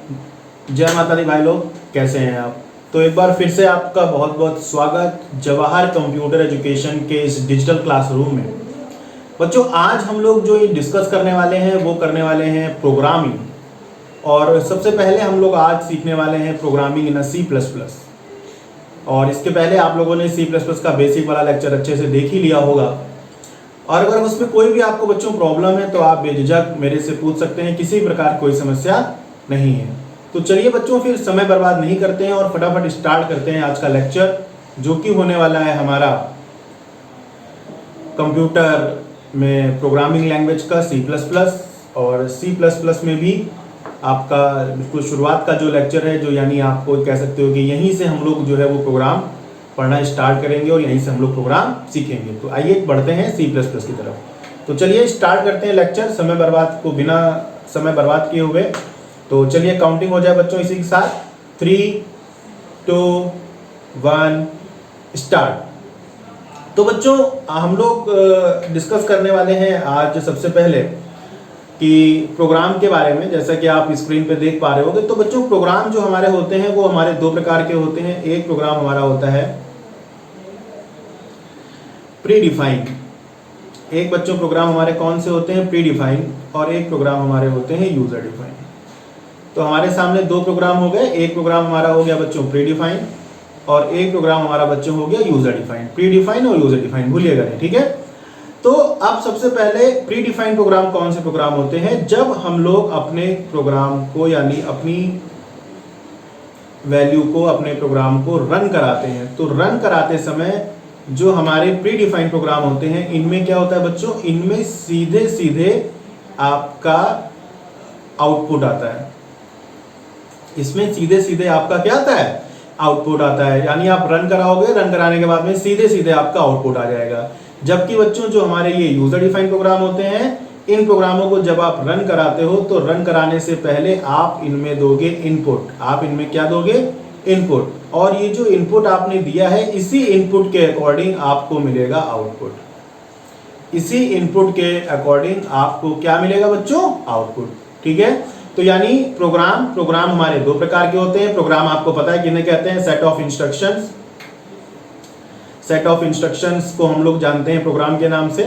जय माता दी भाई लोग, कैसे हैं आप। तो एक बार फिर से आपका बहुत बहुत स्वागत जवाहर कंप्यूटर एजुकेशन के इस डिजिटल क्लासरूम में। बच्चों, आज हम लोग जो ये डिस्कस करने वाले हैं वो करने वाले हैं प्रोग्रामिंग। और सबसे पहले हम लोग आज सीखने वाले हैं प्रोग्रामिंग इन C++। और इसके पहले आप लोगों ने C++ का बेसिक वाला लेक्चर अच्छे से देख ही लिया होगा। और अगर उसमें कोई भी आपको बच्चों प्रॉब्लम है तो आप बेझिझक मेरे से पूछ सकते हैं, किसी प्रकार कोई समस्या नहीं है। तो चलिए बच्चों, फिर समय बर्बाद नहीं करते हैं और फटाफट स्टार्ट करते हैं आज का लेक्चर, जो कि होने वाला है हमारा कंप्यूटर में प्रोग्रामिंग लैंग्वेज का C++। और C++ में भी आपका बिल्कुल शुरुआत का जो लेक्चर है, जो यानी आपको कह सकते हो कि यहीं से हम लोग जो है वो प्रोग्राम पढ़ना स्टार्ट करेंगे और यहीं से हम लोग प्रोग्राम सीखेंगे। तो आइए बढ़ते हैं C++ की तरफ। तो चलिए स्टार्ट करते हैं लेक्चर, बिना समय बर्बाद किए हुए। तो चलिए काउंटिंग हो जाए बच्चों इसी के साथ। 3, 2, 1 स्टार्ट। तो बच्चों, हम लोग डिस्कस करने वाले हैं आज सबसे पहले कि प्रोग्राम के बारे में। जैसा कि आप स्क्रीन पे देख पा रहे होगे, तो बच्चों प्रोग्राम जो हमारे होते हैं वो हमारे दो प्रकार के होते हैं। एक प्रोग्राम हमारा होता है प्री डिफाइंड। एक बच्चों प्रोग्राम हमारे कौन से होते हैं? Pre defined. और एक प्रोग्राम हमारे होते हैं यूजर डिफाइंड। तो हमारे सामने दो प्रोग्राम हो गए। एक प्रोग्राम हमारा हो गया बच्चों प्री डिफाइंड, और एक प्रोग्राम हमारा बच्चों हो गया यूजर डिफाइंड। प्री डिफाइंड और यूजर डिफाइंड भूलिएगा नहीं, ठीक है। तो अब सबसे पहले प्री डिफाइंड प्रोग्राम कौन से प्रोग्राम होते हैं? जब हम लोग अपने प्रोग्राम को यानी अपनी वैल्यू को, अपने प्रोग्राम को रन कराते हैं। तो रन कराते समय जो हमारे प्री डिफाइंड प्रोग्राम होते हैं, इनमें क्या होता है बच्चों? इनमें सीधे सीधे आपका आउटपुट आता है। इसमें सीधे सीधे आपका क्या आता है? आउटपुट आता है। यानी आप रन कराओगे, रन कराने के बाद में सीधे सीधे आपका आउटपुट आ जाएगा। जबकि बच्चों जो हमारे ये यूजर डिफाइंड प्रोग्राम होते हैं, इन प्रोग्रामों को जब आप रन कराते हो तो रन कराने से पहले आप इनमें दोगे इनपुट। आप इनमें क्या दोगे? इनपुट। और ये जो इनपुट आपने दिया है, इसी इनपुट के अकॉर्डिंग आपको मिलेगा आउटपुट। इसी इनपुट के अकॉर्डिंग आपको क्या मिलेगा बच्चों? आउटपुट, ठीक है। तो यानी प्रोग्राम हमारे दो प्रकार के होते हैं। प्रोग्राम आपको पता है किन्हें कहते हैं? Set of instructions. Set of instructions को हम लोग जानते हैं प्रोग्राम के नाम से।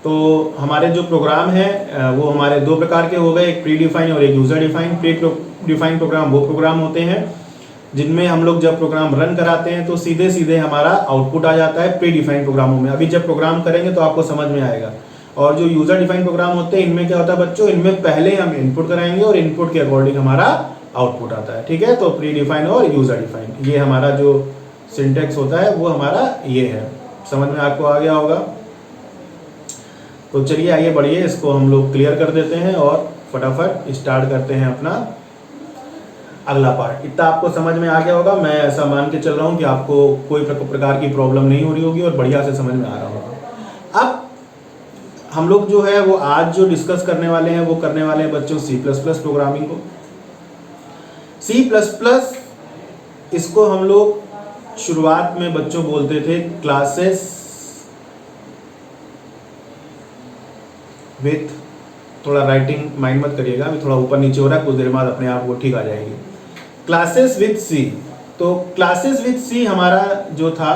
तो हमारे जो प्रोग्राम है वो हमारे दो प्रकार के हो गए, एक प्री डिफाइन और एक user define. Predefine program वो प्रोग्राम होते हैं जिनमें हम लोग जब प्रोग्राम रन कराते हैं तो सीधे सीधे हमारा आउटपुट आ जाता है प्री डिफाइन प्रोग्रामों में। अभी जब प्रोग्राम करेंगे तो आपको समझ में आएगा। और जो यूजर डिफाइन प्रोग्राम होते हैं, इनमें क्या होता है बच्चों? इनमें पहले हम इनपुट कराएंगे और इनपुट के अकॉर्डिंग हमारा आउटपुट आता है, ठीक है। तो प्री डिफाइन और यूजर डिफाइन, ये हमारा जो सिंटेक्स होता है वो हमारा ये है। समझ में आपको आ गया होगा। तो चलिए आइए बढ़िए, इसको हम लोग क्लियर कर देते हैं और फटाफट स्टार्ट करते हैं अपना अगला पार्ट। इतना आपको समझ में आ गया होगा। मैं ऐसा मान के चल रहा हूँ कि आपको कोई प्रकार की प्रॉब्लम नहीं हो रही होगी और बढ़िया से समझ में आ रहा होगा। अब हम लोग जो है वो आज जो डिस्कस करने वाले हैं वो करने वाले हैं बच्चों C++ प्रोग्रामिंग को। C++ इसको हम लोग शुरुआत में बच्चों बोलते थे क्लासेस विथ, थोड़ा राइटिंग माइंड मत करिएगा, अभी थोड़ा ऊपर नीचे हो रहा है, कुछ देर बाद अपने आप वो ठीक आ जाएगी। Classes with C। तो क्लासेस विथ C हमारा जो था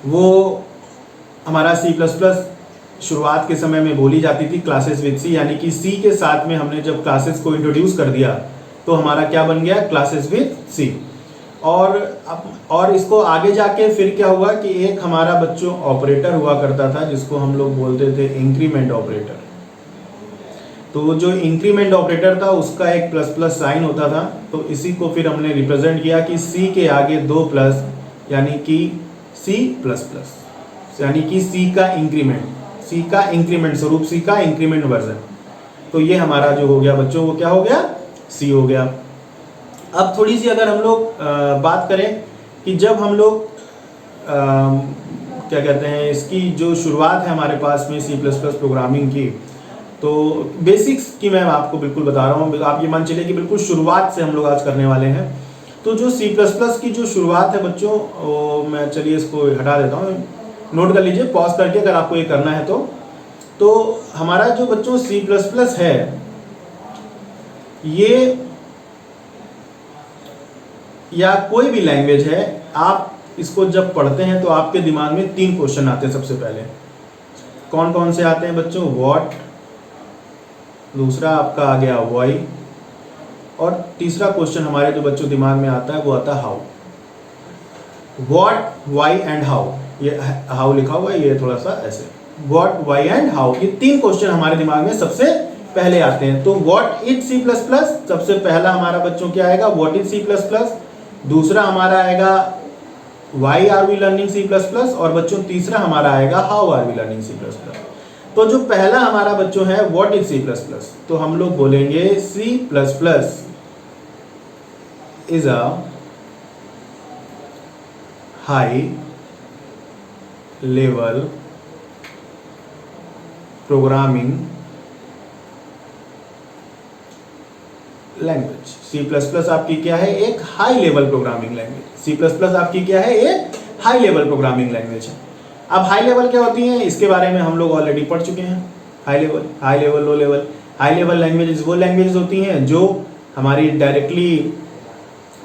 वो हमारा C++ शुरुआत के समय में बोली जाती थी क्लासेस विथ C। यानी कि C के साथ में हमने जब क्लासेस को इंट्रोड्यूस कर दिया तो हमारा क्या बन गया? Classes with C। और इसको आगे जाके फिर क्या हुआ कि एक हमारा बच्चों ऑपरेटर हुआ करता था जिसको हम लोग बोलते थे इंक्रीमेंट ऑपरेटर। तो जो इंक्रीमेंट ऑपरेटर था उसका एक प्लस प्लस साइन होता था। तो इसी को फिर हमने रिप्रेजेंट किया कि C के आगे दो प्लस, यानी कि C++, यानी कि C का इंक्रीमेंट स्वरूप, C का इंक्रीमेंट वर्जन। तो ये हमारा जो हो गया बच्चों, वो क्या हो गया? C हो गया। अब थोड़ी सी अगर हम लोग बात करें कि जब हम लोग क्या कहते हैं, इसकी जो शुरुआत है हमारे पास में C++ प्रोग्रामिंग की, तो बेसिक्स की मैं आपको बिल्कुल बता रहा हूँ। आप ये मान चलिए कि बिल्कुल शुरुआत से हम लोग आज करने वाले हैं। तो जो C++ की जो शुरुआत है बच्चों, वो मैं चलिए इसको हटा देता हूँ, नोट कर लीजिए पॉज करके अगर आपको ये करना है तो हमारा जो बच्चों C++ है, ये या कोई भी लैंग्वेज है, आप इसको जब पढ़ते हैं तो आपके दिमाग में 3 क्वेश्चन आते हैं सबसे पहले। कौन कौन से आते हैं बच्चों? व्हाट, दूसरा आपका आ गया व्हाई, और तीसरा क्वेश्चन हमारे जो बच्चों दिमाग में आता है वो आता है how. What, why and how, ये हाउ लिखा हुआ है, ये थोड़ा सा ऐसे, व्हाट, व्हाई एंड हाउ, ये 3 क्वेश्चन हमारे दिमाग में सबसे पहले आते हैं। तो what is C plus plus, सबसे पहला हमारा बच्चों क्या आएगा? What is C plus plus. दूसरा हमारा आएगा why are we learning C plus plus, और बच्चों तीसरा हमारा आएगा how are we learning C plus plus. तो जो पहला हमारा बच्चों है what is C plus plus, तो हम लोग बोलेंगे C plus plus is a high level programming language. C plus plus आपकी क्या है? एक high level programming language. C plus plus आपकी क्या है? एक हाई लेवल प्रोग्रामिंग लैंग्वेज है। अब हाई लेवल क्या होती है, इसके बारे में हम लोग ऑलरेडी पढ़ चुके हैं। High level, low level. High level languages वो लैंग्वेजेस होती हैं जो हमारी डायरेक्टली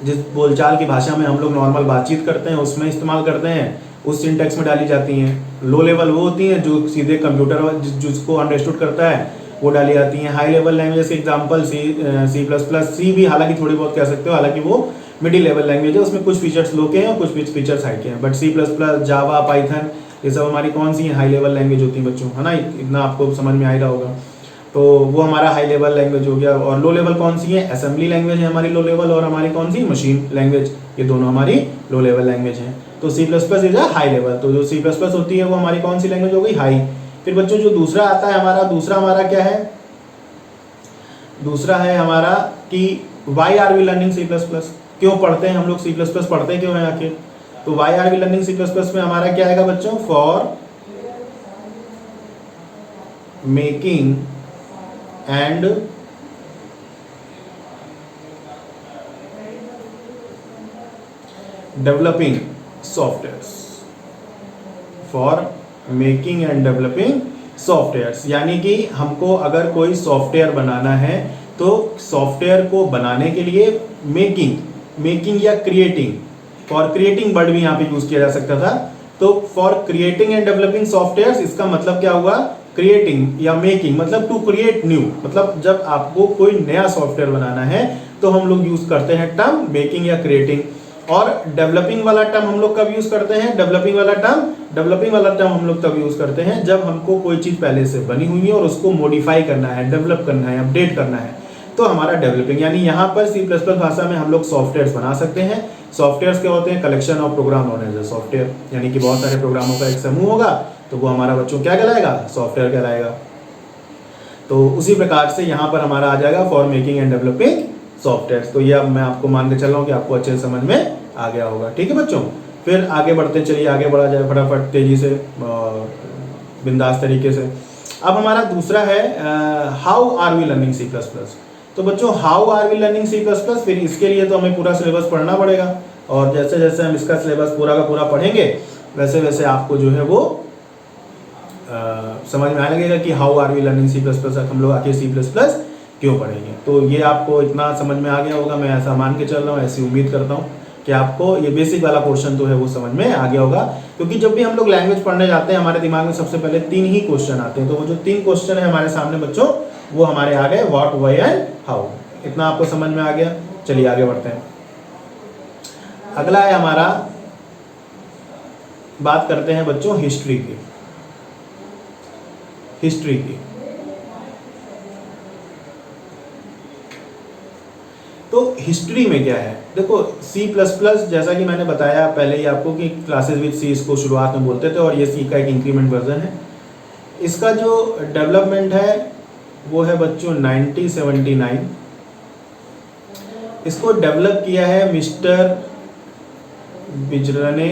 जिस बोलचाल की भाषा में हम लोग नॉर्मल बातचीत करते हैं उसमें इस्तेमाल करते हैं, उस सिंटेक्स में डाली जाती हैं। लो लेवल वो होती हैं जो सीधे कंप्यूटर जिसको अंडरस्टूड करता है वो डाली जाती हैं। हाई लेवल लैंग्वेज के एग्जांपल सी प्लस प्लस, सी भी हालांकि थोड़ी बहुत कह सकते हो, हालांकि वो मिडिल लेवल लैंग्वेज है, उसमें कुछ फीचर्स लो के हैं और कुछ फीचर्स हाई के हैं। But C plus plus, Java, Python, ये सब हमारी कौन सी हाई लेवल लैंग्वेज होती है बच्चों, है ना? इतना आपको समझ में आ रहा होगा। तो वो हमारा हाई लेवल लैंग्वेज हो गया। और लो लेवल कौन सी है? असेंबली लैंग्वेज है हमारी लो लेवल, और हमारी कौन सी? Machine language. ये दोनों हमारी लो लेवल लैंग्वेज हैं। तो C plus plus is a high level. तो जो सी प्लस प्लस होती है वो हमारी कौन सी लैंग्वेज हो गई? हाई। फिर बच्चों जो दूसरा आता है हमारा, दूसरा हमारा क्या है? दूसरा है हमारा कि why are we learning C plus plus. क्यों पढ़ते हैं हम लोग सी प्लस प्लस? पढ़ते क्यों हैं आखिर? तो why are we learning C plus plus में हमारा क्या आएगा बच्चों? For making and developing softwares. For making and developing softwares, यानी कि हमको अगर कोई सॉफ्टवेयर बनाना है तो सॉफ्टवेयर को बनाने के लिए मेकिंग या क्रिएटिंग, फॉर क्रिएटिंग वर्ड भी यहाँ पे यूज किया जा सकता था। तो for creating and developing softwares, इसका मतलब क्या हुआ? क्रिएटिंग या मेकिंग मतलब टू क्रिएट न्यू, मतलब जब आपको कोई नया सॉफ्टवेयर बनाना है तो हम लोग यूज करते हैं टर्म मेकिंग या क्रिएटिंग। और डेवलपिंग वाला टर्म हम लोग कब यूज करते हैं? डेवलपिंग वाला टर्म हम लोग तब यूज करते हैं जब हमको कोई चीज पहले से बनी हुई है और उसको मॉडिफाई करना है, डेवलप करना है, अपडेट करना है, तो हमारा डेवलपिंग। यानी यहाँ पर सी प्लस प्लस भाषा में हम लोग सॉफ्टवेयर बना सकते हैं। सॉफ्टवेयर क्या होते हैं? Collection of program known as software, यानी कि बहुत सारे प्रोग्रामों का एक समूह होगा, तो वो हमारा बच्चों क्या कहलाएगा? सॉफ्टवेयर कहलाएगा। तो उसी प्रकार से यहाँ पर हमारा आ जाएगा for making and developing software. तो ये अब मैं आपको मान के चल रहा हूँ कि आपको अच्छे से समझ में आ गया होगा। ठीक है बच्चों, फिर आगे बढ़ते चलिए, आगे बढ़ा जाए फटाफट तेजी से, बिंदास तरीके से। अब हमारा दूसरा है how are we learning C plus plus. तो बच्चों how are we learning C plus plus, फिर इसके लिए तो हमें पूरा सिलेबस पढ़ना पड़ेगा, और जैसे जैसे हम इसका सिलेबस पूरा का पूरा पढ़ेंगे वैसे वैसे आपको जो है वो समझ में आने लगेगा कि how are we learning C plus plus, हम लोग आखिर सी प्लस प्लस क्यों पढ़ेंगे। तो ये आपको इतना समझ में आ गया होगा, मैं ऐसा मान के चल रहा हूँ, ऐसी उम्मीद करता हूँ कि आपको ये बेसिक वाला पोर्शन तो है वो समझ में आ गया होगा। क्योंकि जब भी हम लोग लैंग्वेज पढ़ने जाते हैं हमारे दिमाग में सबसे पहले 3 ही क्वेश्चन आते हैं। तो वो जो 3 क्वेश्चन है हमारे सामने बच्चों, वो हमारे आ गए व्हाट, व्हाई एंड हाउ। इतना आपको समझ में आ गया? चलिए आगे बढ़ते हैं। अगला है हमारा, बात करते हैं बच्चों हिस्ट्री की। तो हिस्ट्री में क्या है? देखो सी प्लस प्लस, जैसा कि मैंने बताया पहले ही आपको कि क्लासेस विद सी इसको शुरुआत में बोलते थे, और ये सी का एक इंक्रीमेंट वर्जन है। इसका जो डेवलपमेंट है वो है बच्चों 1979। इसको डेवलप किया है मिस्टर बिजरने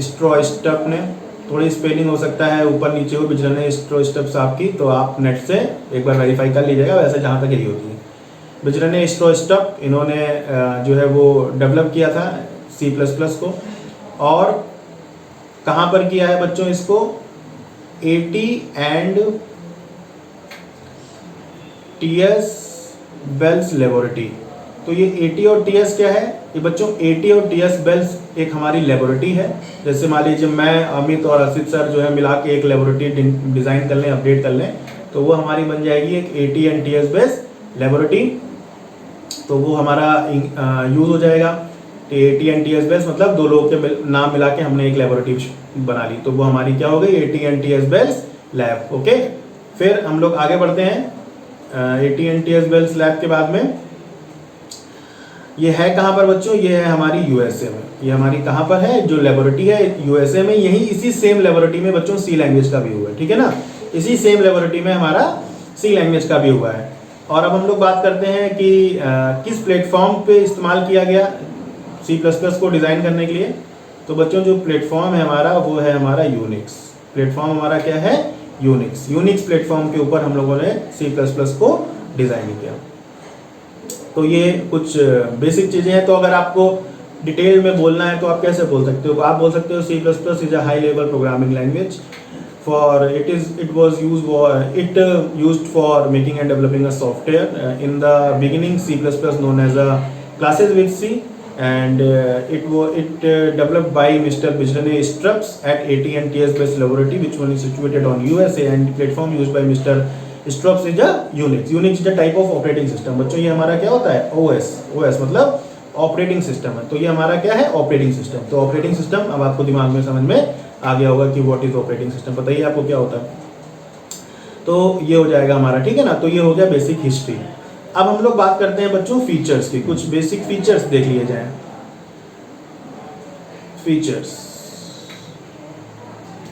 स्ट्रॉस्टप ने। थोड़ी स्पेलिंग हो सकता है ऊपर नीचे हो बिजरने स्ट्रॉस्टप साहब की, तो आप नेट से एक बार वेरीफाई कर लीजिएगा, वैसे जहाँ तक यही होती है। बिजरने स्ट्रॉस्टप, इन्होंने जो है वो डेवलप किया था सी प्लस प्लस को। और कहाँ पर किया है बच्चों इसको? AT&T bells laboratory. तो ये AT और TS क्या है? ये बच्चों AT और TS बेल्स एक हमारी लेबोरेटरी है। जैसे मान लीजिए मैं, अमित और असित सर जो है मिला के एक लेबोरेटरी डिज़ाइन कर लें, अपडेट कर लें, तो वो हमारी बन जाएगी एक AT and TS Bells laboratory. तो वो हमारा यूज़ हो जाएगा। AT एंड TS बेल्स मतलब दो लोगों के नाम मिला के हमने एक लेबोरेटरी बना ली, तो वो हमारी क्या हो गई? AT and TS Bells lab. Okay, फिर हम लोग आगे बढ़ते हैं। AT and TS Bells lab के बाद में ये है कहाँ पर बच्चों? ये है हमारी USA में। ये हमारी कहाँ पर है? जो लेबोरेटरी है USA में, यही इसी सेम लेबोरेटरी में बच्चों C लैंग्वेज का भी हुआ है, ठीक है ना? इसी सेम लेबोरेटरी में हमारा C लैंग्वेज का भी हुआ है। और अब हम लोग बात करते हैं कि किस प्लेटफॉर्म पे इस्तेमाल किया गया C++ को डिज़ाइन करने के लिए। तो बच्चों जो प्लेटफॉर्म है हमारा, वो है हमारा यूनिक्स। प्लेटफॉर्म हमारा क्या है? यूनिक्स। यूनिक्स प्लेटफॉर्म के ऊपर हम लोगों ने C++ को डिज़ाइन किया। तो ये कुछ बेसिक चीज़ें हैं। तो अगर आपको डिटेल में बोलना है तो आप कैसे बोल सकते हो? आप बोल सकते हो C++ is a high level programming language for it was used for making and developing a software. In the beginning, C++ known as a classes with C, and it developed by Mr. Bijrane Strups at AT and TS based laboratory, which one is situated on USA, and the platform used by Mr. Strups is a Unix. Unix is a type of operating system. बच्चों ये हमारा क्या होता है? OS मतलब operating system है। तो ये हमारा क्या है? Operating system. तो ऑपरेटिंग सिस्टम अब आपको दिमाग में समझ में आ गया होगा कि व्हाट इज ऑपरेटिंग सिस्टम। बताइए आपको क्या होता है? तो ये हो जाएगा हमारा, ठीक है ना? तो ये हो गया बेसिक हिस्ट्री। अब हम लोग बात करते हैं बच्चों फीचर्स की। कुछ बेसिक फीचर्स देख लिए जाए। फीचर्स,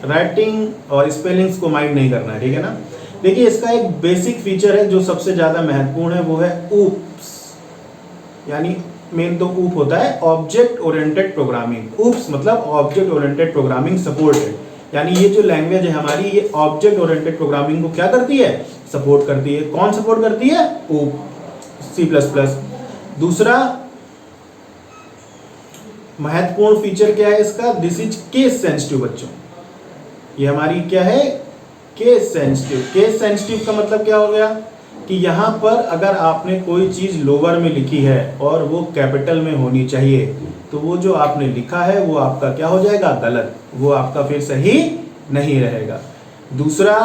राइटिंग और स्पेलिंग्स को माइंड नहीं करना है, ठीक है ना? देखिए इसका एक बेसिक फीचर है जो सबसे ज्यादा महत्वपूर्ण है, वो है ऊप्स। यानी मेन तो ऊप होता है ऑब्जेक्ट ओरिएंटेड प्रोग्रामिंग। ऊप्स मतलब ऑब्जेक्ट ओरिएंटेड प्रोग्रामिंग सपोर्टेड। यानी ये जो लैंग्वेज है हमारी, ये ऑब्जेक्ट ओरिएंटेड प्रोग्रामिंग को क्या करती है? सपोर्ट करती है। कौन सपोर्ट करती है? ऊप, C++। दूसरा महत्वपूर्ण फीचर क्या है इसका? This is case sensitive. बच्चों ये हमारी क्या है? Case sensitive. केस सेंसिटिव का मतलब क्या हो गया कि यहाँ पर अगर आपने कोई चीज लोअर में लिखी है और वो कैपिटल में होनी चाहिए, तो वो जो आपने लिखा है वो आपका क्या हो जाएगा? गलत। वो आपका फिर सही नहीं रहेगा। दूसरा,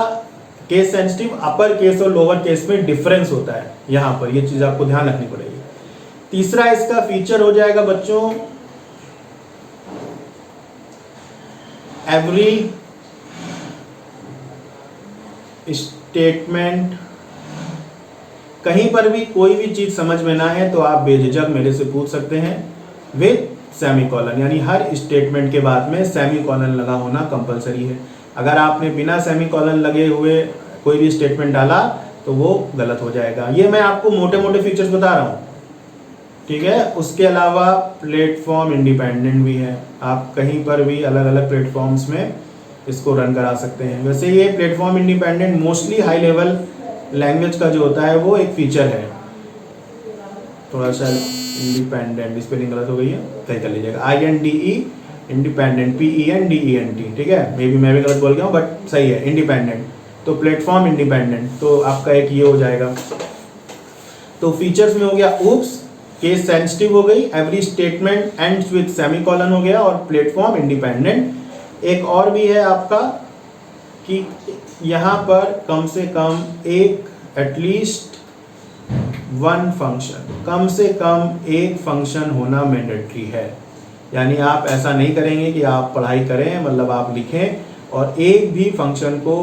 केस सेंसिटिव अपर केस और लोअर केस में डिफरेंस होता है यहाँ पर, ये चीज आपको ध्यान रखनी पड़ेगी। तीसरा इसका फीचर हो जाएगा बच्चों एवरी स्टेटमेंट। कहीं पर भी कोई भी चीज समझ में ना है तो आप बेझिझक मेरे से पूछ सकते हैं विद सेमीकोलन। यानी हर स्टेटमेंट के बाद में सेमीकोलन लगा होना कंपलसरी है। अगर आपने बिना सेमीकोलन लगे हुए कोई भी स्टेटमेंट डाला तो वो गलत हो जाएगा। ये मैं आपको मोटे मोटे फीचर्स बता रहा हूँ, ठीक है? उसके अलावा प्लेटफॉर्म इंडिपेंडेंट भी है। आप कहीं पर भी अलग अलग प्लेटफॉर्म्स में इसको रन करा सकते हैं। वैसे ये platform independent mostly high level language का जो होता है वो एक फीचर है। थोड़ा सा इंडिपेंडेंट, स्पेलिंग गलत हो गई है, सही कर लीजिएगा। INDE इंडिपेंडेंट, PENDENT, ठीक है? मे बी मैं भी गलत बोल गया हूँ बट सही है, इंडिपेंडेंट। तो प्लेटफॉर्म इंडिपेंडेंट, तो आपका एक ये हो जाएगा। तो फीचर्स में हो गया ऊप्स, केस सेंसिटिव हो गई, every statement ends with semicolon हो गया, और प्लेटफॉर्म इंडिपेंडेंट। एक और भी है आपका कि यहाँ पर कम से कम एक एटलीस्ट वन फंक्शन, कम से कम एक फंक्शन होना मैंडेटरी है। यानी आप ऐसा नहीं करेंगे कि आप पढ़ाई करें, मतलब आप लिखें और एक भी फंक्शन को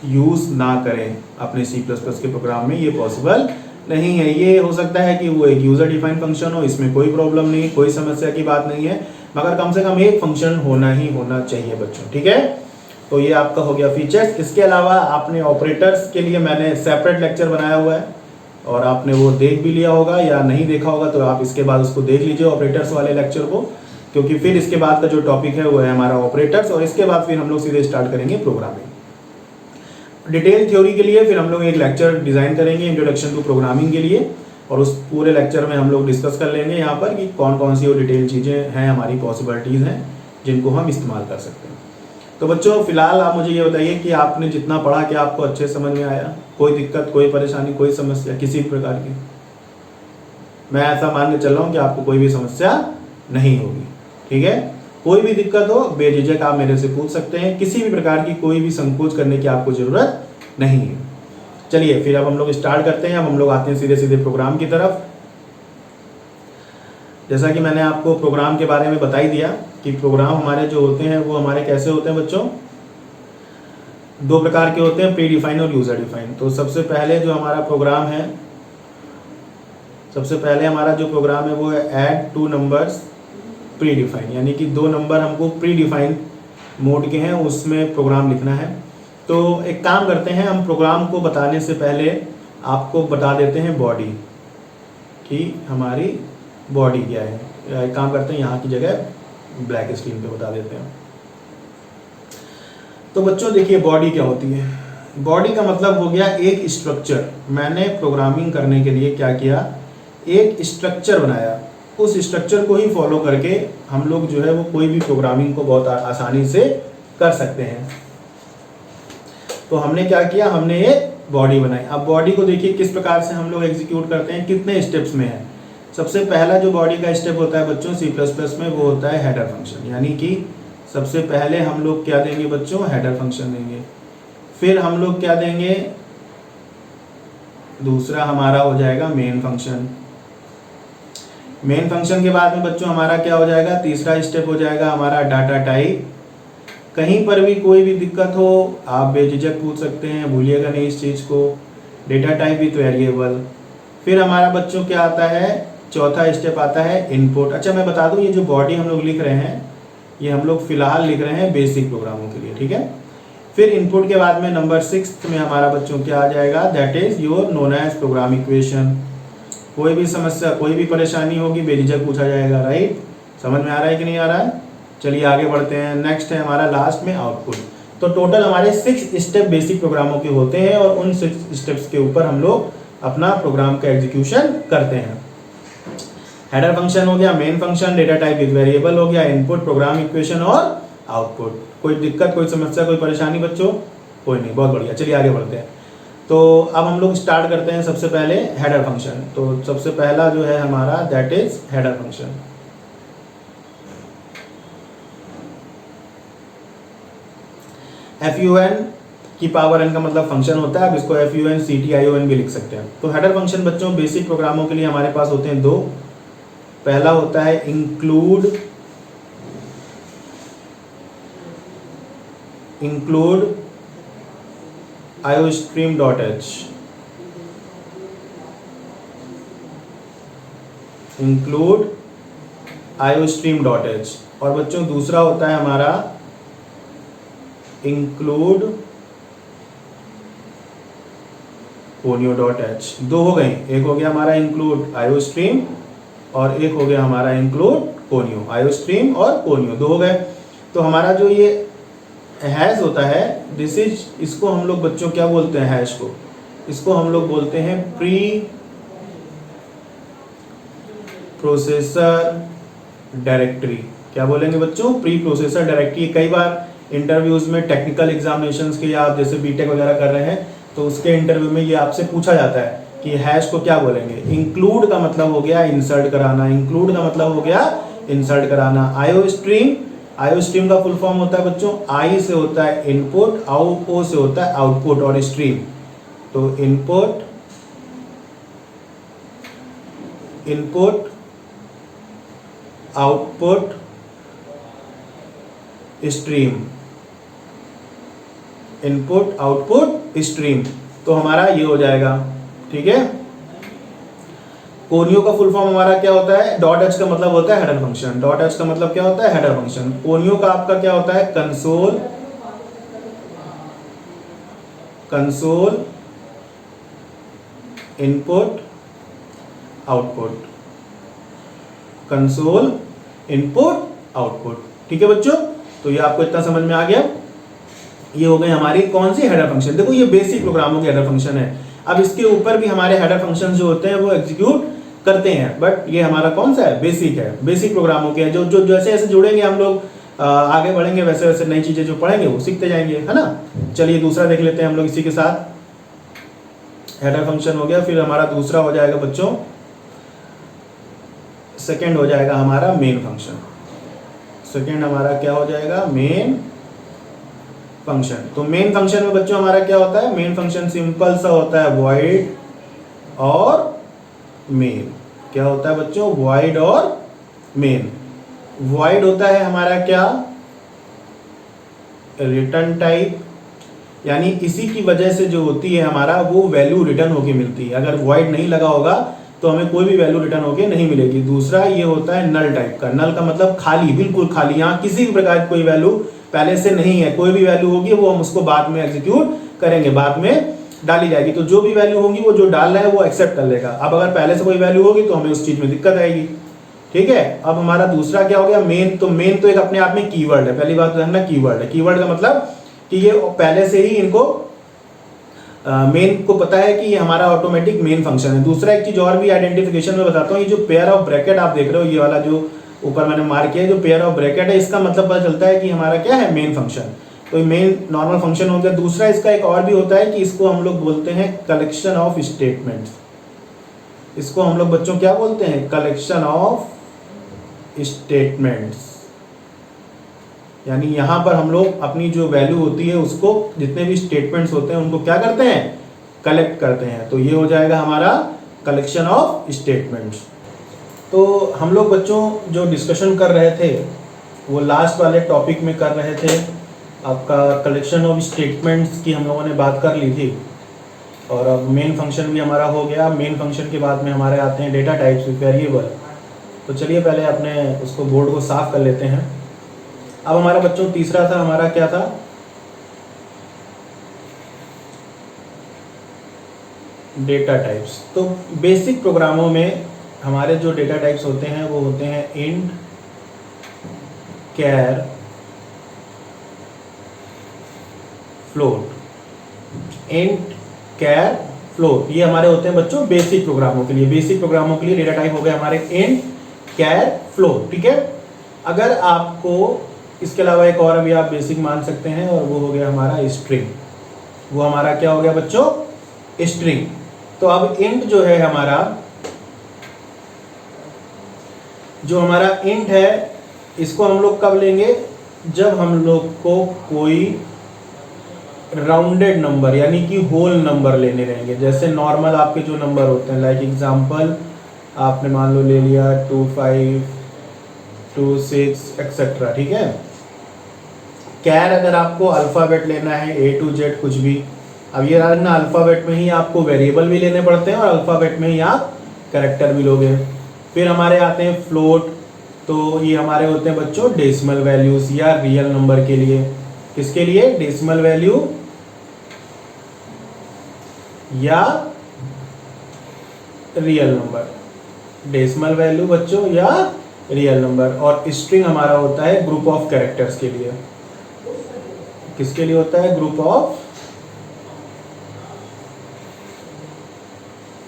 यूज़ ना करें अपने C++ के प्रोग्राम में। ये पॉसिबल नहीं है। ये हो सकता है कि वो एक यूज़र डिफाइंड फंक्शन हो, इसमें कोई प्रॉब्लम नहीं, कोई समस्या की बात नहीं है, मगर कम से कम एक फंक्शन होना ही होना चाहिए बच्चों, ठीक है? तो ये आपका हो गया फीचर्स। इसके अलावा आपने ऑपरेटर्स के लिए मैंने सेपरेट लेक्चर बनाया हुआ है और आपने वो देख भी लिया होगा, या नहीं देखा होगा तो आप इसके बाद उसको देख लीजिए ऑपरेटर्स वाले लेक्चर को, क्योंकि फिर इसके बाद का जो टॉपिक है वो है हमारा ऑपरेटर्स, और इसके बाद फिर हम लोग सीधे स्टार्ट करेंगे प्रोग्रामिंग। डिटेल थ्योरी के लिए फिर हम लोग एक लेक्चर डिज़ाइन करेंगे इंट्रोडक्शन टू प्रोग्रामिंग के लिए, और उस पूरे लेक्चर में हम लोग डिस्कस कर लेंगे यहाँ पर कि कौन कौन सी वो डिटेल चीज़ें हैं, हमारी पॉसिबिलिटीज़ हैं जिनको हम इस्तेमाल कर सकते हैं। तो बच्चों फिलहाल आप मुझे ये बताइए कि आपने जितना पढ़ा क्या आपको अच्छे समझ में आया? कोई दिक्कत, कोई परेशानी, कोई समस्या किसी भी प्रकार की? मैं ऐसा मान के चल रहा हूँ कि आपको कोई भी समस्या नहीं होगी। ठीक है, कोई भी दिक्कत हो बेझिझक आप मेरे से पूछ सकते हैं, किसी भी प्रकार की कोई भी संकोच करने की आपको ज़रूरत नहीं है। चलिए फिर अब हम लोग स्टार्ट करते हैं। अब हम लोग आते हैं सीधे सीधे प्रोग्राम की तरफ। जैसा कि मैंने आपको प्रोग्राम के बारे में बता ही दिया कि प्रोग्राम हमारे जो होते हैं वो हमारे कैसे होते हैं बच्चों, दो प्रकार के होते हैं, प्री डिफाइन और यूजर डिफाइन। तो सबसे पहले जो हमारा प्रोग्राम है, सबसे पहले हमारा जो प्रोग्राम है वो है add two numbers pre define, यानी कि दो नंबर हमको प्री डिफाइन मोड के हैं उसमें प्रोग्राम लिखना है। तो एक काम करते हैं, हम प्रोग्राम को बताने से पहले आपको बता देते हैं बॉडी कि हमारी बॉडी क्या है। एक काम करते हैं, यहाँ की जगह ब्लैक स्क्रीन पे बता देते हैं। तो बच्चों देखिए बॉडी क्या होती है। बॉडी का मतलब हो गया एक स्ट्रक्चर। मैंने प्रोग्रामिंग करने के लिए क्या किया, एक स्ट्रक्चर बनाया। उस स्ट्रक्चर को ही फॉलो करके हम लोग जो है वो कोई भी प्रोग्रामिंग को बहुत आसानी से कर सकते हैं। तो हमने क्या किया, हमने एक बॉडी बनाई। अब बॉडी को देखिए किस प्रकार से हम लोग एग्जीक्यूट करते हैं, कितने स्टेप्स में है। सबसे पहला जो बॉडी का स्टेप होता है बच्चों C++ में, वो होता है हेडर फंक्शन, यानी कि सबसे पहले हम लोग क्या देंगे बच्चों, हेडर फंक्शन देंगे। फिर हम लोग क्या देंगे, दूसरा हमारा हो जाएगा मेन फंक्शन। मेन फंक्शन के बाद में बच्चों हमारा क्या हो जाएगा, तीसरा स्टेप हो जाएगा हमारा डाटा टाइप। कहीं पर भी कोई भी दिक्कत हो आप बेझिझक पूछ सकते हैं, भूलिएगा नहीं इस चीज़ को। Data type with variable. फिर हमारा बच्चों क्या आता है, चौथा स्टेप आता है इनपुट। अच्छा मैं बता दूं, ये जो बॉडी हम लोग लिख रहे हैं ये हम लोग फिलहाल लिख रहे हैं बेसिक प्रोग्रामों के लिए, ठीक है। फिर इनपुट के बाद में नंबर 6 में हमारा बच्चों क्या आ जाएगा, that is your known as program equation. कोई भी समस्या, कोई भी परेशानी होगी बेझिझक पूछा जाएगा, राइट। समझ में आ रहा है कि नहीं आ रहा है। चलिए आगे बढ़ते हैं। नेक्स्ट है हमारा लास्ट में आउटपुट। तो टोटल हमारे 6 स्टेप बेसिक प्रोग्रामों के होते हैं और उन 6 स्टेप्स के ऊपर हम लोग अपना प्रोग्राम का एग्जीक्यूशन करते हैं। हेडर फंक्शन हो गया, main function, data type with variable हो गया, इनपुट, प्रोग्राम इक्वेशन और आउटपुट। कोई दिक्कत, कोई समस्या, कोई परेशानी बच्चों, कोई नहीं, बहुत बढ़िया। चलिए आगे बढ़ते हैं। तो अब हम लोग स्टार्ट करते हैं सबसे पहले हेडर फंक्शन। तो सबसे पहला जो है हमारा that is header function. FUN की पावर n का मतलब फंक्शन होता है। अब इसको FUN CTION भी लिख सकते हैं। तो हेडर फंक्शन बच्चों बेसिक प्रोग्रामों के लिए हमारे पास होते हैं दो। पहला होता है इंक्लूड iostream.h, इंक्लूड iostream.h। और बच्चों दूसरा होता है हमारा इंक्लूड conio.h। दो हो गए, एक हो गया हमारा इंक्लूड iostream और एक हो गया हमारा इंक्लूड conio। iostream और conio दो हो गए। तो हमारा जो ये हैश होता है दिस इज, इसको हम लोग बच्चों क्या बोलते हैं, हैश को, इसको हम लोग बोलते हैं प्री प्रोसेसर डायरेक्टरी। क्या बोलेंगे बच्चों, प्री प्रोसेसर डायरेक्टरी। कई बार इंटरव्यूज में, टेक्निकल एग्जामिनेशंस के, या आप जैसे बीटेक वगैरह कर रहे हैं तो उसके इंटरव्यू में ये आपसे पूछा जाता है कि हैश को क्या बोलेंगे। इंक्लूड का मतलब हो गया इंसर्ट कराना, इंक्लूड का मतलब हो गया इंसर्ट कराना। आईओस्ट्रीम, आईओस्ट्रीम का फुल फॉर्म होता है बच्चों, आई से होता है इनपुट, ओ से होता है आउटपुट और स्ट्रीम। तो input, input, output, stream, input, output, stream. तो हमारा ये हो जाएगा, ठीक है। कोनियो का फुल फॉर्म हमारा क्या होता है, डॉट एच का मतलब होता है हेडर फंक्शन। डॉट एच का मतलब क्या होता है, हेडर फंक्शन। कोनियो का आपका क्या होता है, console, console input output, console input output. ठीक है बच्चों, तो ये आपको इतना समझ में आ गया। ये हो गई हमारी कौन सी, हेडर फंक्शन। देखो ये बेसिक प्रोग्रामों के हेडर फंक्शन है। अब इसके ऊपर भी हमारे हेडर फंक्शन जो होते हैं वो एग्जीक्यूट करते हैं, बट ये हमारा कौन सा है, बेसिक है। बेसिक प्रोग्रामों के जो जो जैसे जैसे जुड़ेंगे हम लोग, आगे बढ़ेंगे, वैसे वैसे नई चीजें जो पढ़ेंगे वो सीखते जाएंगे, है ना। चलिए दूसरा देख लेते हैं हम लोग इसी के साथ। हेडर फंक्शन हो गया, फिर हमारा दूसरा हो जाएगा बच्चों सेकेंड हो जाएगा हमारा मेन फंक्शन। सेकेंड हमारा क्या हो जाएगा, मेन फंक्शन। तो मेन फंक्शन में बच्चों हमारा क्या होता है, मेन फंक्शन सिंपल सा होता है वॉइड और मेन। क्या होता है बच्चों, वॉइड और मेन। वॉइड होता है हमारा क्या, रिटर्न टाइप, यानी इसी की वजह से जो होती है हमारा वो वैल्यू रिटर्न होके मिलती है। अगर वॉइड नहीं लगा होगा तो हमें कोई भी वैल्यू रिटर्न होके नहीं मिलेगी। दूसरा ये होता है नल टाइप का। नल का मतलब खाली, बिल्कुल खाली, यहाँ किसी भी प्रकार की कोई वैल्यू पहले से नहीं है। कोई भी वैल्यू होगी वो हम उसको बाद में एग्जीक्यूट करेंगे, बाद में डाली जाएगी। तो जो भी वैल्यू होगी वो जो डाल रहा है वो एक्सेप्ट कर लेगा। अब अगर पहले से कोई वैल्यू होगी तो हमें उस चीज में दिक्कत आएगी। ठीक है, अब हमारा दूसरा क्या हो गया, मेन। तो मेन तो एक अपने आप में कीवर्ड है। पहली बात तो जानना कीवर्ड है। कीवर्ड का मतलब कि ये पहले से ही इनको मेन को पता है कि ये हमारा ऑटोमेटिक मेन फंक्शन है। दूसरा एक चीज और भी आइडेंटिफिकेशन में बताता हूँ, ये जो पेयर ऑफ ब्रैकेट आप देख रहे हो, ये वाला जो ऊपर मैंने मार्क किया है, जो पेयर ऑफ ब्रैकेट है, इसका मतलब पता चलता है कि हमारा क्या है, मेन फंक्शन। तो मेन नॉर्मल फंक्शन हो गया। दूसरा इसका एक और भी होता है कि इसको हम लोग बोलते हैं कलेक्शन ऑफ स्टेटमेंट्स। इसको हम लोग बच्चों क्या बोलते हैं, कलेक्शन ऑफ स्टेटमेंट्स। यानी यहाँ पर हम लोग अपनी जो वैल्यू होती है उसको, जितने भी स्टेटमेंट्स होते हैं उनको क्या करते हैं, कलेक्ट करते हैं। तो ये हो जाएगा हमारा कलेक्शन ऑफ स्टेटमेंट्स। तो हम लोग बच्चों जो डिस्कशन कर रहे थे वो लास्ट वाले टॉपिक में कर रहे थे। आपका कलेक्शन ऑफ स्टेटमेंट्स की हम लोगों ने बात कर ली थी, और अब मेन फंक्शन भी हमारा हो गया। मेन फंक्शन के बाद में हमारे आते हैं डेटा टाइप्स विद वेरिएबल। तो चलिए पहले अपने उसको बोर्ड को साफ कर लेते हैं। अब हमारा बच्चों तीसरा था, हमारा क्या था, डेटा टाइप्स। तो बेसिक प्रोग्रामों में हमारे जो डेटा टाइप्स होते हैं वो होते हैं इंट, कैर, फ्लोट। इंट, कैर, फ्लोट, ये हमारे होते हैं बच्चों बेसिक प्रोग्रामों के लिए। बेसिक प्रोग्रामों के लिए डेटा टाइप हो गए हमारे इंट, कैर, फ्लोट। ठीक है, अगर आपको इसके अलावा एक और भी आप बेसिक मान सकते हैं, और वो हो गया हमारा स्ट्रिंग। वो हमारा क्या हो गया बच्चों, स्ट्रिंग। तो अब इंट जो है हमारा, जो हमारा इंट है, इसको हम लोग कब लेंगे, जब हम लोग को कोई राउंडेड नंबर यानी कि होल नंबर लेने रहेंगे। जैसे नॉर्मल आपके जो नंबर होते हैं, लाइक एग्जांपल आपने मान लो ले लिया 2, 5, 2, 6 एक्सेट्रा। ठीक है, कैर अगर आपको अल्फ़ाबेट लेना है A to Z कुछ भी, अब ये ना अल्फ़ाबेट में ही आपको वेरिएबल भी लेने पड़ते हैं और अल्फ़ाबेट में ही आप कैरेक्टर भी लोगे। फिर हमारे आते हैं फ्लोट। तो ये हमारे होते हैं बच्चों डेसिमल वैल्यूज या रियल नंबर के लिए। किसके लिए, डेसिमल वैल्यू या रियल नंबर। डेसिमल वैल्यू बच्चों या रियल नंबर। और स्ट्रिंग हमारा होता है ग्रुप ऑफ कैरेक्टर्स के लिए। किसके लिए होता है, ग्रुप ऑफ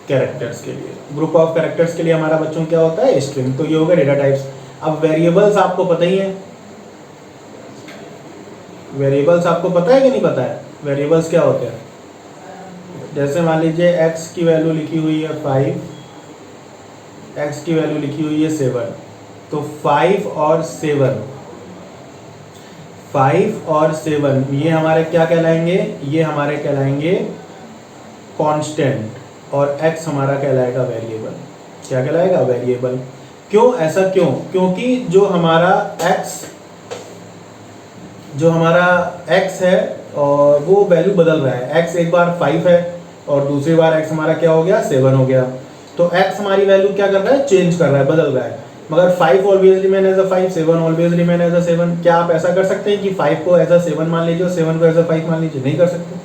कैरेक्टर्स के लिए। ग्रुप ऑफ कैरेक्टर्स के लिए हमारा बच्चों क्या होता है, स्ट्रिंग। तो ये हो गया डेटा टाइप्स। अब वेरिएबल्स आपको पता ही है, वेरिएबल्स आपको पता है कि नहीं पता है, वेरिएबल्स क्या होते हैं। जैसे मान लीजिए x की वैल्यू लिखी हुई है 5, x की वैल्यू लिखी हुई है 7। तो 5 और 7 ये हमारे क्या कहलाएंगे, ये हमारे कहलाएंगे कांस्टेंट, और x हमारा कहलाएगा वेरिएबल। क्या कहलाएगा, वेरिएबल। क्यों, ऐसा क्यों, क्योंकि जो हमारा x है और वो वैल्यू बदल रहा है। x एक बार 5 है और दूसरी बार x हमारा क्या हो गया, 7 हो गया। तो x हमारी वैल्यू क्या कर रहा है, चेंज कर रहा है, बदल रहा है। मगर 5 always remain as a 5, 7 always remain as a 7। क्या आप ऐसा कर सकते हैं कि 5 को एज अ 7 मान लीजिए और 7 को एज अ 5 मान लीजिए? नहीं कर सकते,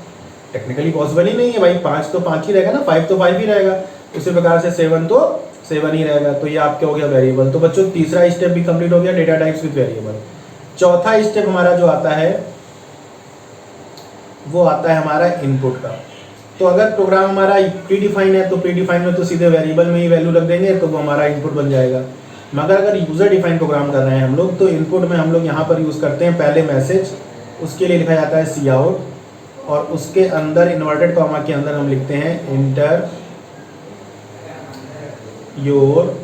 टेक्निकली पॉसिबल ही नहीं है भाई। 5 तो 5 ही रहेगा ना, 5 तो 5 ही रहेगा। उसी प्रकार से 7 तो 7 ही रहेगा। तो ये आपका हो गया वेरिएबल। तो बच्चों तीसरा स्टेप भी कंप्लीट हो गया, डेटा टाइप्स विद वेरिएबल। चौथा स्टेप हमारा जो आता है वो आता है हमारा इनपुट का। तो अगर प्रोग्राम हमारा प्री डिफाइन है तो प्री डिफाइन में तो सीधे वेरिएबल में ही वैल्यू रख देंगे, तो वो हमारा इनपुट बन जाएगा। मगर अगर यूजर डिफाइन प्रोग्राम कर रहे हैं हम लोग, तो इनपुट में हम लोग यहाँ पर यूज करते हैं पहले मैसेज, उसके लिए लिखा जाता है सी आउट, और उसके अंदर इन्वर्टेड कॉमा के अंदर हम लिखते हैं इंटर योर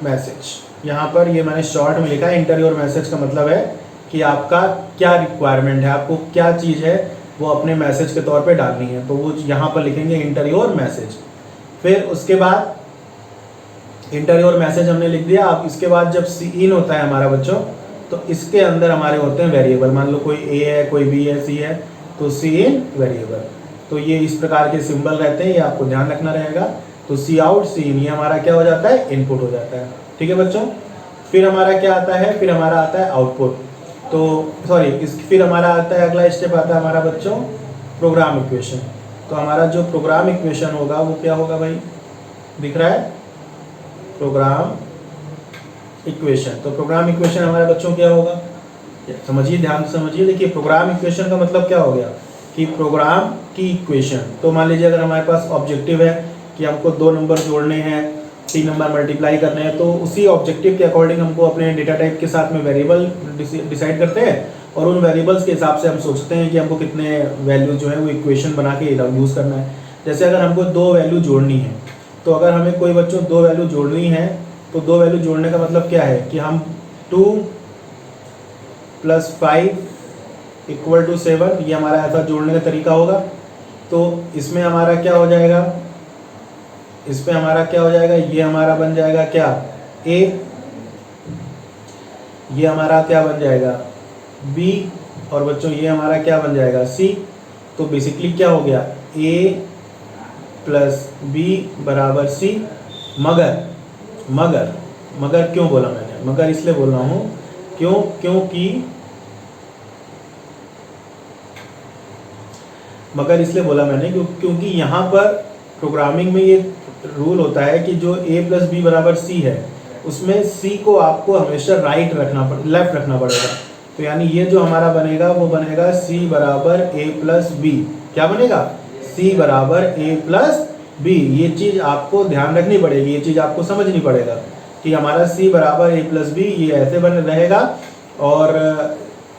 मैसेज। यहाँ पर ये मैंने शॉर्ट में लिखा है, इंटर योर मैसेज का मतलब है कि आपका क्या रिक्वायरमेंट है, आपको क्या चीज़ है वो अपने मैसेज के तौर पे डालनी है, तो वो यहाँ पर लिखेंगे इंटर योर मैसेज। फिर उसके बाद इंटर योर मैसेज हमने लिख दिया। अब इसके बाद जब सी इन होता है हमारा बच्चों, तो इसके अंदर हमारे होते हैं वेरिएबल। मान लो कोई ए है, कोई बी है, सी है, तो सी इन वेरिएबल। तो ये इस प्रकार के सिंबल रहते हैं, ये आपको ध्यान रखना रहेगा। तो सी आउट सी इन, ये हमारा क्या हो जाता है, इनपुट हो जाता है। ठीक है बच्चों। फिर हमारा क्या आता है, फिर हमारा आता है आउटपुट। तो सॉरी, फिर हमारा आता है, अगला स्टेप आता है हमारा बच्चों प्रोग्राम इक्वेशन। तो हमारा जो प्रोग्राम इक्वेशन होगा वो क्या होगा भाई, दिख रहा है, प्रोग्राम इक्वेशन। तो प्रोग्राम इक्वेशन हमारे बच्चों क्या होगा, समझिए, ध्यान से समझिए। देखिए प्रोग्राम इक्वेशन का मतलब क्या हो गया कि प्रोग्राम की इक्वेशन। तो मान लीजिए अगर हमारे पास ऑब्जेक्टिव है कि हमको 2 नंबर जोड़ने हैं, 3 नंबर मल्टीप्लाई करने हैं, तो उसी ऑब्जेक्टिव के अकॉर्डिंग हमको अपने डेटा टाइप के साथ में वेरिएबल डिसाइड करते हैं, और उन वेरिएबल्स के हिसाब से हम सोचते हैं कि हमको कितने वैल्यू जो है वो इक्वेशन बना के यूज़ करना है। जैसे अगर हमको 2 वैल्यू जोड़नी है, तो अगर हमें कोई बच्चों 2 वैल्यू जोड़नी है, तो 2 वैल्यू जोड़ने का मतलब क्या है कि हम 2 + 5 = 7, ये हमारा ऐसा जोड़ने का तरीका होगा। तो इसमें हमारा क्या हो जाएगा, इसमें हमारा क्या हो जाएगा, ये हमारा बन जाएगा क्या, ए, ये हमारा क्या बन जाएगा, बी, और बच्चों ये हमारा क्या बन जाएगा, सी। तो बेसिकली क्या हो गया, ए + बी = सी। मगर क्यों बोला मैंने, मगर इसलिए बोल रहा हूँ क्योंकि मगर इसलिए बोला मैंने क्योंकि यहाँ पर प्रोग्रामिंग में ये रूल होता है कि जो a + b = c है, उसमें c को आपको हमेशा लेफ्ट रखना पड़ेगा। तो यानी ये जो हमारा बनेगा वो बनेगा c = a + b। क्या बनेगा, c = a + b। ये चीज़ आपको ध्यान रखनी पड़ेगी, ये चीज़ आपको समझनी पड़ेगा कि हमारा c = a + b ये ऐसे बन रहेगा। और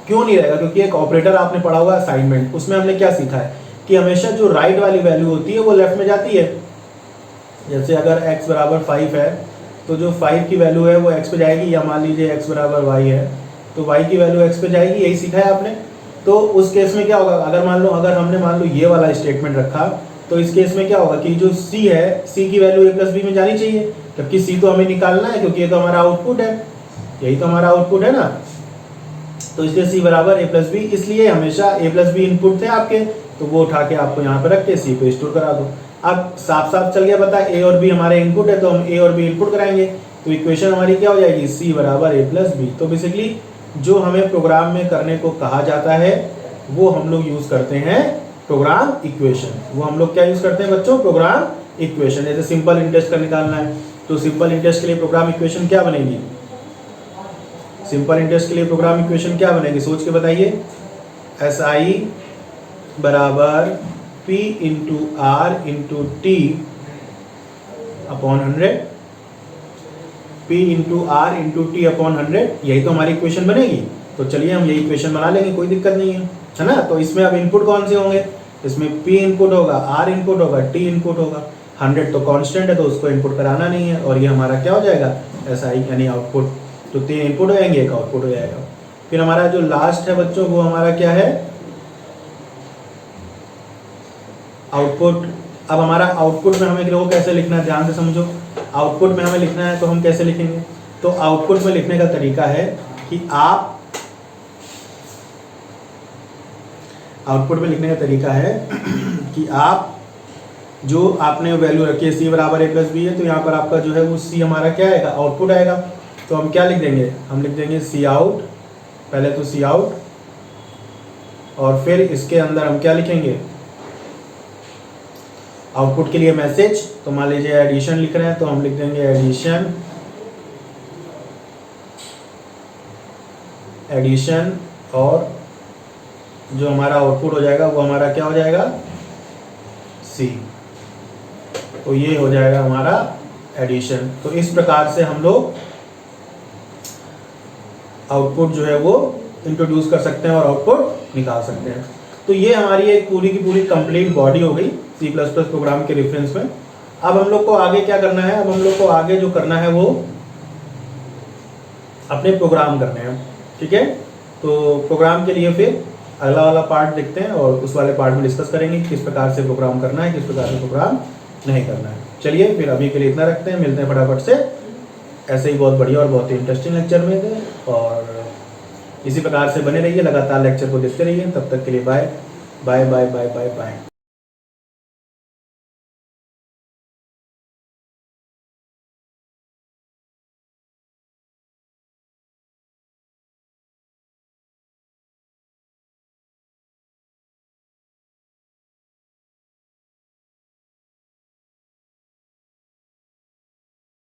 क्यों नहीं रहेगा, क्योंकि एक ऑपरेटर आपने पढ़ा हुआ असाइनमेंट, उसमें हमने क्या सीखा है कि हमेशा जो राइट वाली वैल्यू होती है वो लेफ्ट में जाती है। जैसे अगर x = 5 है, तो जो 5 की वैल्यू है वो x पे जाएगी, या मान लीजिए x = y है, तो y की वैल्यू x पे जाएगी, यही सीखा है आपने। तो उस केस में क्या होगा, अगर हमने मान लो ये वाला स्टेटमेंट रखा, तो इस केस में क्या होगा कि जो c है, c की वैल्यू a + b में जानी चाहिए, जबकि c तो हमें निकालना है, क्योंकि ये तो हमारा आउटपुट है, यही तो हमारा आउटपुट है ना। तो इसलिए c = a + b, इसलिए हमेशा a + b इनपुट थे आपके, तो वो उठा के आपको यहाँ पे रख के c पे स्टोर करा दो। अब साफ साफ चल गया पता, a और b हमारे इनपुट है, तो हम a और b इनपुट कराएंगे, तो इक्वेशन हमारी क्या हो जाएगी, c = a + b। तो बेसिकली जो हमें प्रोग्राम में करने को कहा जाता है वो हम लोग यूज़ करते हैं प्रोग्राम इक्वेशन। वो हम लोग क्या यूज़ करते हैं बच्चों, प्रोग्राम इक्वेशन। जैसे सिंपल इंटरेस्ट का निकालना है, तो सिंपल इंटरेस्ट के लिए प्रोग्राम इक्वेशन क्या बनेगी, सिंपल इंटरेस्ट के लिए प्रोग्राम इक्वेशन क्या बनेगी, सोच के बताइए। SI = P × R × T / 100, P × R × T / 100, यही तो हमारी इक्वेशन बनेगी। तो चलिए हम यही इक्वेशन बना लेंगे, कोई दिक्कत नहीं है ना। तो इसमें अब इनपुट कौन से होंगे, इसमें P इनपुट होगा, R इनपुट होगा, T इनपुट होगा। 100 तो कांस्टेंट है, तो उसको इनपुट कराना नहीं है, और ये हमारा क्या हो जाएगा, SI यानी आउटपुट। तो 3 इनपुट हो जाएंगे, 1 आउटपुट हो जाएगा। फिर हमारा जो लास्ट है बच्चों, वो हमारा क्या है, आउटपुट। अब हमारा आउटपुट में हमें देखो कैसे लिखना है, ध्यान से समझो। आउटपुट में हमें लिखना है तो हम कैसे लिखेंगे, तो आउटपुट में लिखने का तरीका है कि आप आउटपुट में लिखने का तरीका है कि आप जो आपने वैल्यू रखी है c = a + b है, तो यहाँ पर आपका जो है वो c हमारा क्या आएगा, आउटपुट आएगा। तो हम क्या लिख देंगे, हम लिख देंगे सी आउट, पहले तो सी आउट, और फिर इसके अंदर हम क्या लिखेंगे, आउटपुट के लिए मैसेज। तो मान लीजिए एडिशन लिख रहे हैं, तो हम लिख देंगे एडिशन, और जो हमारा आउटपुट हो जाएगा वो हमारा क्या हो जाएगा, सी। तो ये हो जाएगा हमारा एडिशन। तो इस प्रकार से हम लोग आउटपुट जो है वो इंट्रोड्यूस कर सकते हैं और आउटपुट निकाल सकते हैं। तो ये हमारी एक पूरी की पूरी कंप्लीट बॉडी हो गई C++ प्रोग्राम के रेफरेंस में। अब हम लोग को आगे क्या करना है, अब हम लोग को आगे जो करना है वो अपने प्रोग्राम करने हैं। ठीक है, तो प्रोग्राम के लिए फिर अगला वाला पार्ट देखते हैं और उस वाले पार्ट में डिस्कस करेंगे किस प्रकार से प्रोग्राम करना है, किस प्रकार से प्रोग्राम नहीं करना है। चलिए फिर अभी के लिए इतना रखते हैं, मिलते हैं फटाफट से ऐसे ही बहुत बढ़िया और बहुत ही इंटरेस्टिंग लेक्चर में थे। और इसी प्रकार से बने रहिए, लगातार लेक्चर को देखते रहिए। तब तक के लिए bye bye bye bye bye bye.